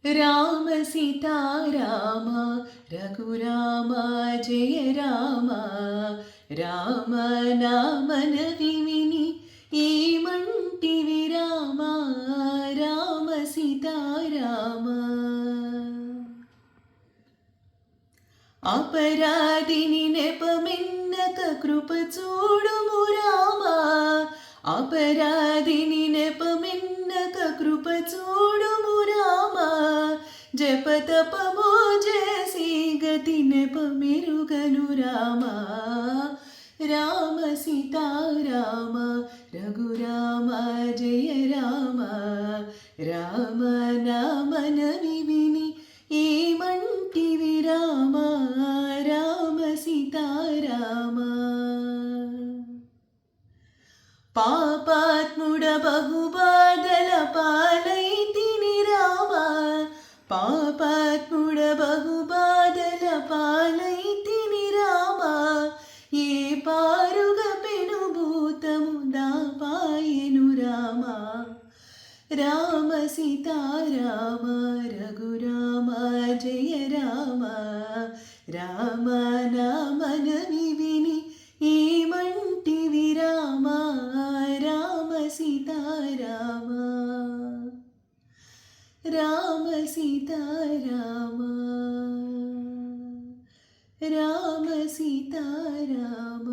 రామ సీతారామ రఘురామ జయ రామ రామ నామన విని ఏమంటివి రామ రామ సీతారామ అపరాధిని నెపమెన్నక కృప చూడుము రామ అపరాధిని నెపమెన్నక కృప చూడుము రామ జపతపమో చేసి గతి నెపమెరుగను రామ రామ సీతారామ రఘురామ జయ రామ రామ నామన విని ఏమంటివి రామ రామ సీతారామ పాపాత్ముడ బహుబాధల పాలైతిని రామ పాపాత్ముడ బహుబాధల పాలైతిని రామ ఏ పారుగ పెనుభూతము దాపాయెను రామ రామ సీతారామ రఘురామ జయ రామ రామ నామన విని ఏమంటివి రామ రామ సీతారామ రామ సీతారామ రామ సీతారామ